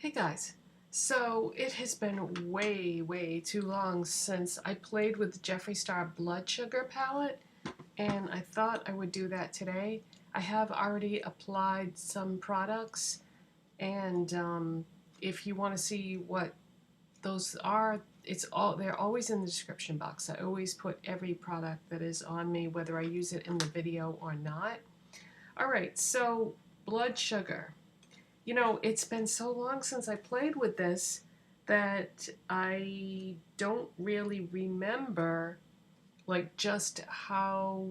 Hey guys, so it has been way too long since I played with the Jeffree Star Blood Sugar palette, and I thought I would do that today. I have already applied some products, and if you want to see what those are, they're always in the description box. I always put every product that is on me, whether I use it in the video or not. Alright, so Blood Sugar. You know, it's been so long since I played with this that I don't really remember like just how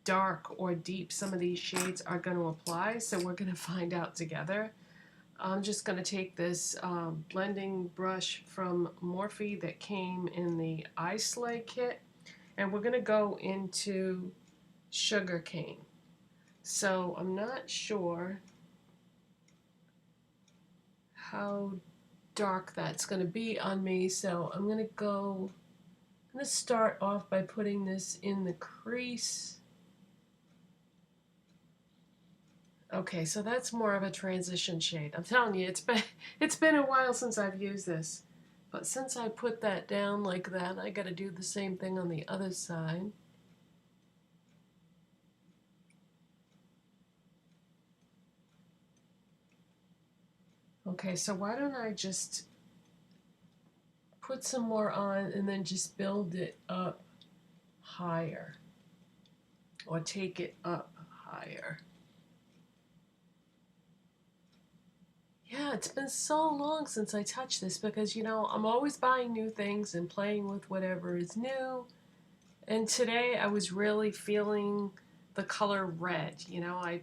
dark or deep some of these shades are going to apply, so we're going to find out together. I'm just going to take this blending brush from Morphe that came in the Eyeshadow kit, and we're going to go into Sugarcane. So I'm not sure how dark that's going to be on me, so I'm going to start off by putting this in the crease. Okay, so that's more of a transition shade. I'm telling you, it's been a while since I've used this, but since I put that down like that, I got to do the same thing on the other side. Okay, so why don't I just put some more on and then just build it up higher, or take it up higher. Yeah, it's been so long since I touched this because, you know, I'm always buying new things and playing with whatever is new. And today I was really feeling the color red. You know, I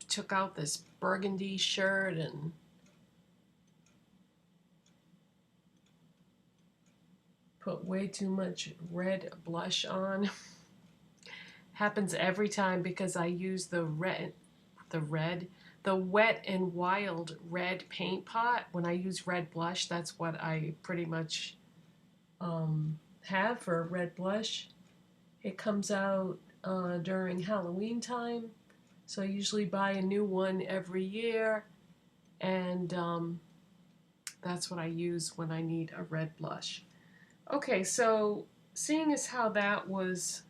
took out this burgundy shirt and put way too much red blush on. Happens every time because I use the Wet and Wild red paint pot. When I use red blush, that's what I pretty much have for red blush. It comes out during Halloween time, so I usually buy a new one every year, and that's what I use when I need a red blush. Okay, so seeing as how that was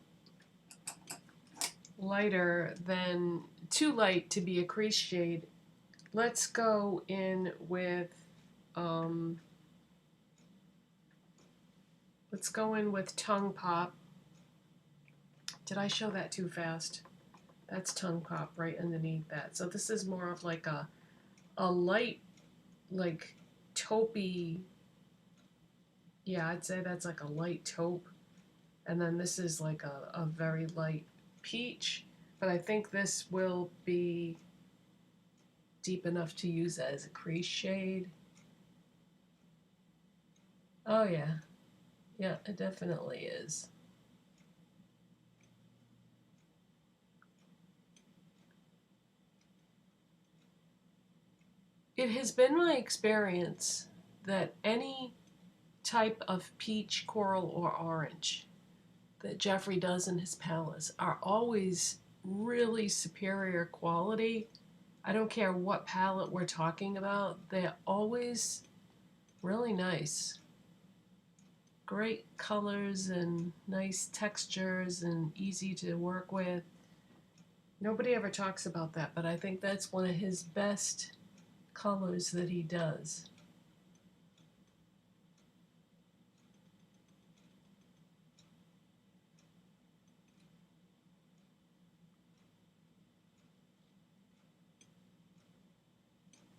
lighter than too light to be a crease shade, let's go in with Tongue Pop. Did I show that too fast? That's Tongue Pop right underneath that. So this is more of like a light, like taupey. Yeah, I'd say that's like a light taupe. And then this is like a very light peach. But I think this will be deep enough to use as a crease shade. Oh yeah. Yeah, it definitely is. It has been my experience that any type of peach, coral, or orange that Jeffree does in his palettes are always really superior quality. I don't care what palette we're talking about, they're always really nice. Great colors and nice textures and easy to work with. Nobody ever talks about that, but I think that's one of his best colors that he does.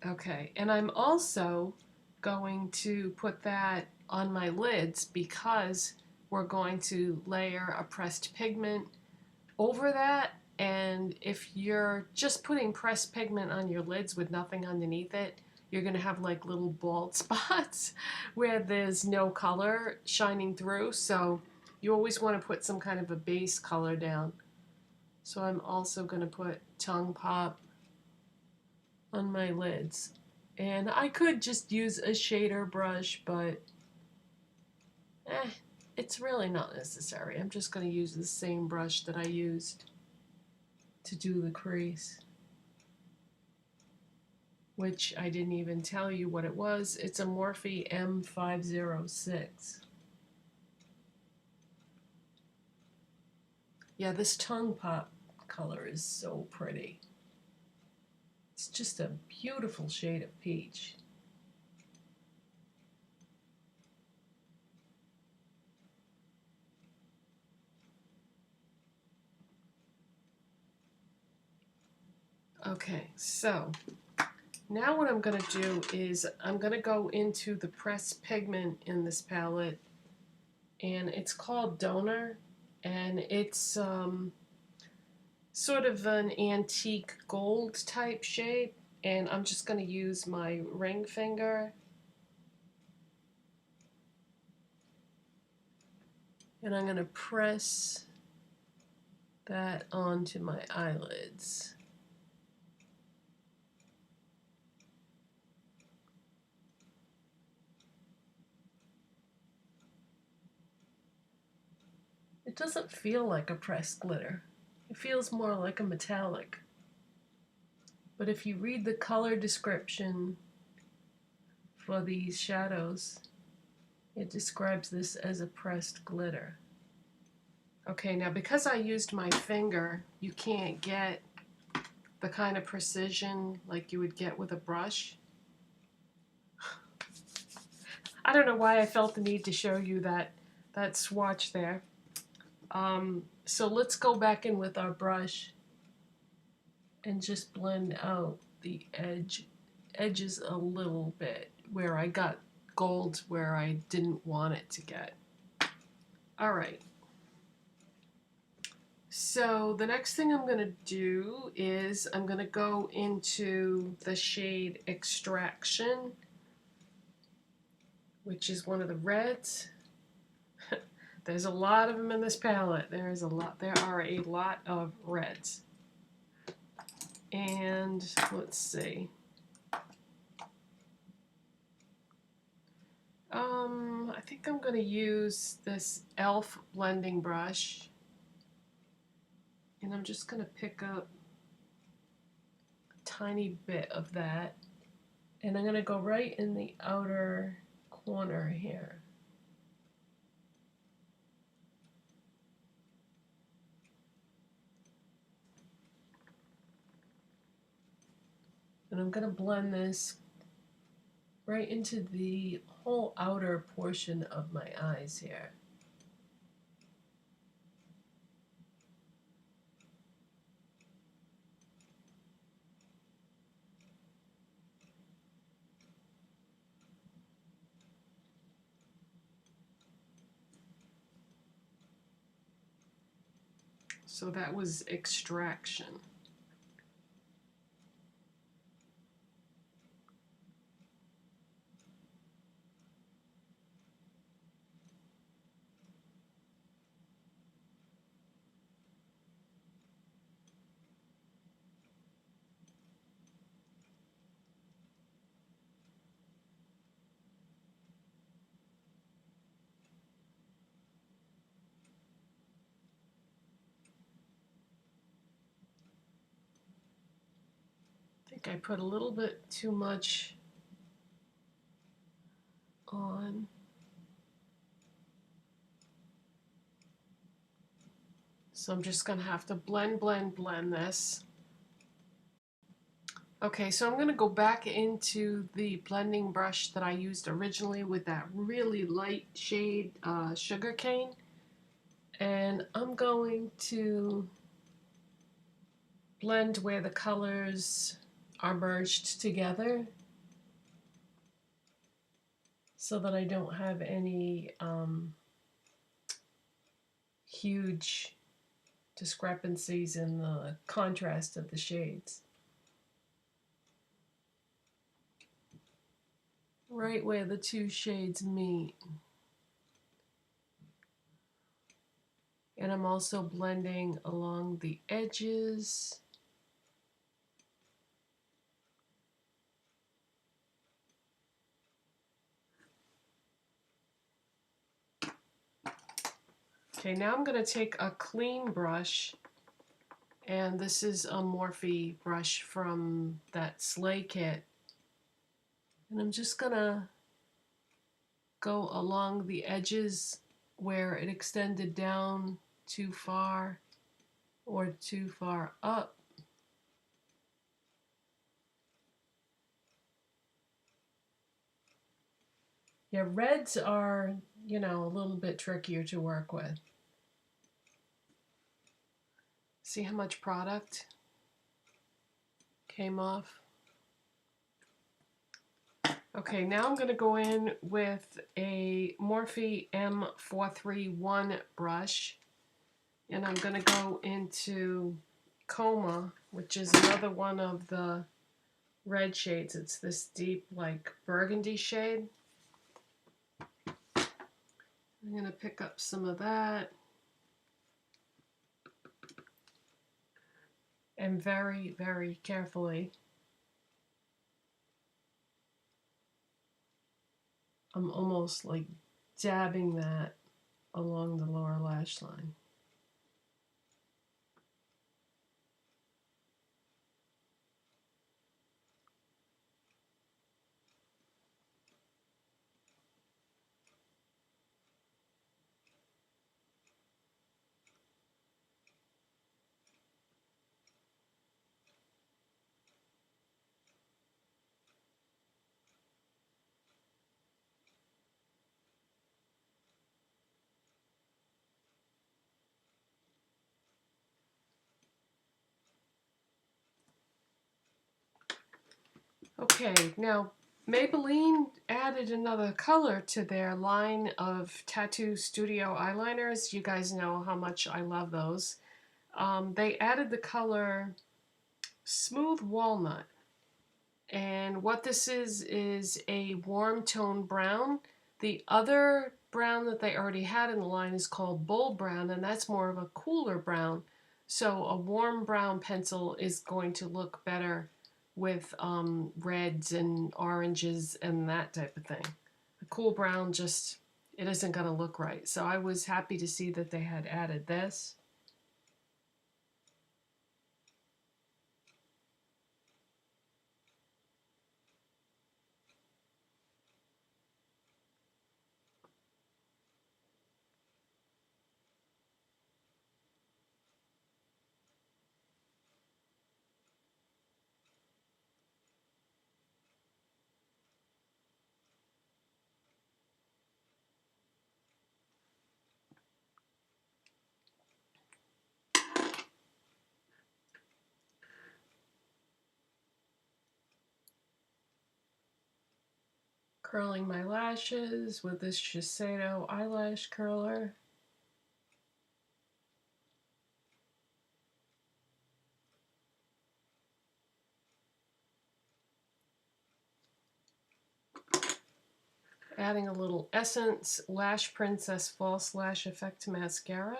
Okay, and I'm also going to put that on my lids because we're going to layer a pressed pigment over that. And if you're just putting pressed pigment on your lids with nothing underneath it, you're going to have like little bald spots where there's no color shining through. So you always want to put some kind of a base color down. So I'm also going to put Tongue Pop on my lids. And I could just use a shader brush, but it's really not necessary. I'm just going to use the same brush that I used to do the crease. which I didn't even tell you what it was. It's a Morphe M506. Yeah, this tongue pop color is so pretty. It's just a beautiful shade of peach. Okay, so now what I'm going to do is I'm going to go into the pressed pigment in this palette, and it's called Donor, and it's sort of an antique gold type shape, and I'm just going to use my ring finger and I'm going to press that onto my eyelids. It doesn't feel like a pressed glitter. It feels more like a metallic. But if you read the color description for these shadows, it describes this as a pressed glitter. Okay, now because I used my finger, you can't get the kind of precision like you would get with a brush. I don't know why I felt the need to show you that swatch there. So let's go back in with our brush and just blend out the edges a little bit where I got gold where I didn't want it to get. All right. So the next thing I'm going to do is I'm going to go into the shade Extraction, which is one of the reds. There's a lot of them in this palette. There are a lot of reds. And let's see. I think I'm going to use this e.l.f. blending brush. And I'm just going to pick up a tiny bit of that. And I'm going to go right in the outer corner here. And I'm going to blend this right into the whole outer portion of my eyes here. So that was Extraction. I think I put a little bit too much on. So I'm just going to have to blend this. Okay, so I'm going to go back into the blending brush that I used originally with that really light shade Sugarcane. And I'm going to blend where the colors are merged together so that I don't have any huge discrepancies in the contrast of the shades. Right where the two shades meet. And I'm also blending along the edges. Okay, now I'm going to take a clean brush, and this is a Morphe brush from that Slate kit, And I'm just gonna go along the edges where it extended down too far or too far up. Yeah, reds are, you know, a little bit trickier to work with. See how much product came off? Okay, now I'm going to go in with a Morphe M431 brush, and I'm going to go into Coma, which is another one of the red shades. It's this deep, like, burgundy shade. I'm going to pick up some of that. And very, very carefully, I'm almost like dabbing that along the lower lash line. Okay, now Maybelline added another color to their line of Tattoo Studio eyeliners. You guys know how much I love those. They added the color Smooth Walnut. And what this is a warm tone brown. The other brown that they already had in the line is called Bold Brown, and that's more of a cooler brown. So a warm brown pencil is going to look better with reds and oranges and that type of thing. A cool brown just, it isn't going to look right. So I was happy to see that they had added this. Curling my lashes with this Shiseido eyelash curler. Adding a little Essence Lash Princess False Lash Effect Mascara.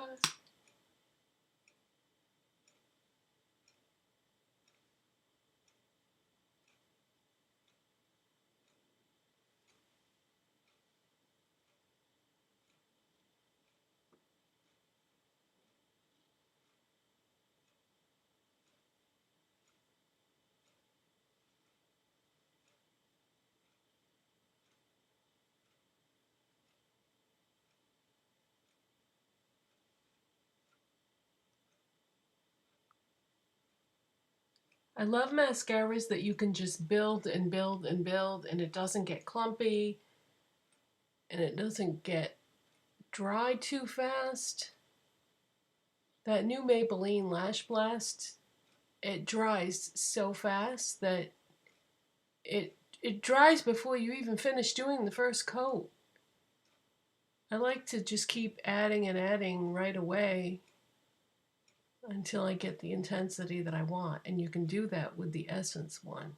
I love mascaras that you can just build and build and build and it doesn't get clumpy and it doesn't get dry too fast. That new Maybelline Lash Blast, it dries so fast that it dries before you even finish doing the first coat. I like to just keep adding and adding right away until I get the intensity that I want, and you can do that with the Essence one.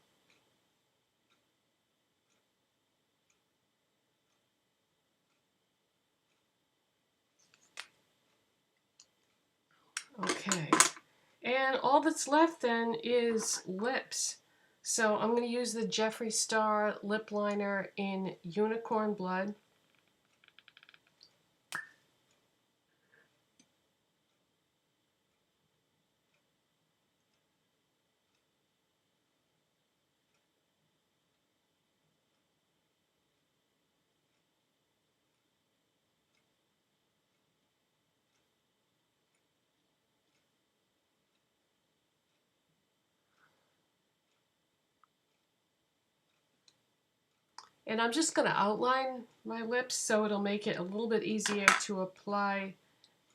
Okay, and all that's left then is lips. So I'm going to use the Jeffree Star lip liner in Unicorn Blood. And I'm just going to outline my lips so it'll make it a little bit easier to apply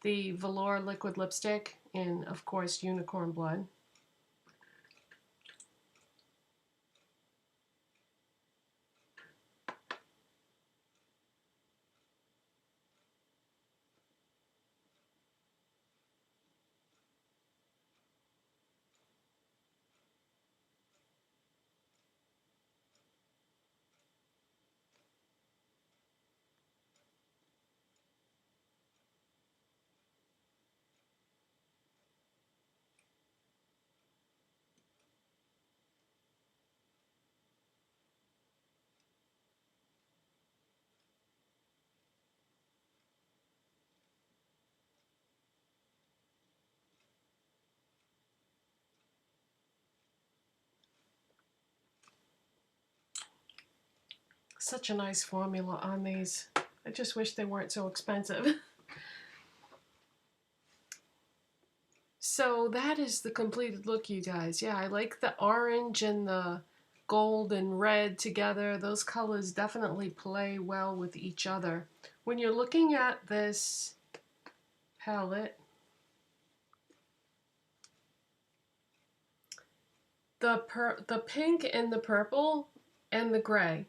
the Velour liquid lipstick in, of course, Unicorn Blood. Such a nice formula on these. I just wish they weren't so expensive. So that is the completed look, you guys. Yeah, I like the orange and the gold and red together. Those colors definitely play well with each other. When you're looking at this palette, the pink and the purple and the gray,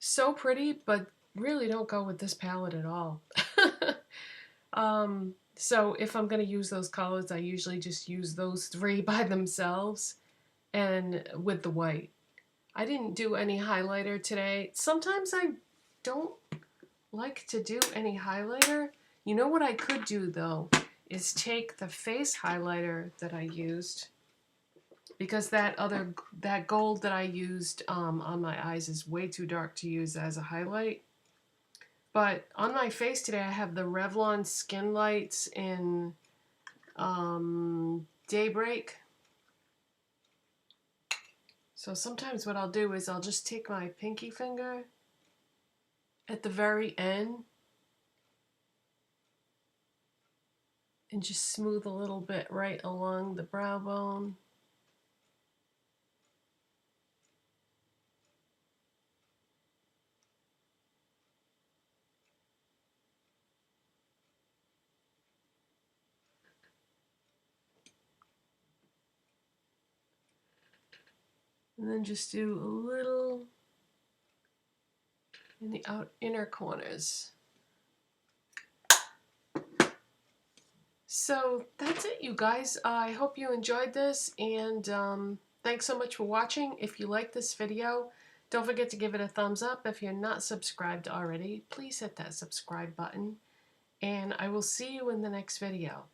so pretty, but really don't go with this palette at all. So if I'm going to use those colors, I usually just use those three by themselves and with the white. I didn't do any highlighter today. Sometimes I don't like to do any highlighter. You know what I could do though is take the face highlighter that I used, because that gold that I used on my eyes is way too dark to use as a highlight. But on my face today, I have the Revlon Skin Lights in Daybreak. So sometimes what I'll do is I'll just take my pinky finger at the very end and just smooth a little bit right along the brow bone. And then just do a little in the inner corners. So that's it, you guys. I hope you enjoyed this, and thanks so much for watching. If you like this video, don't forget to give it a thumbs up. If you're not subscribed already, please hit that subscribe button, and I will see you in the next video.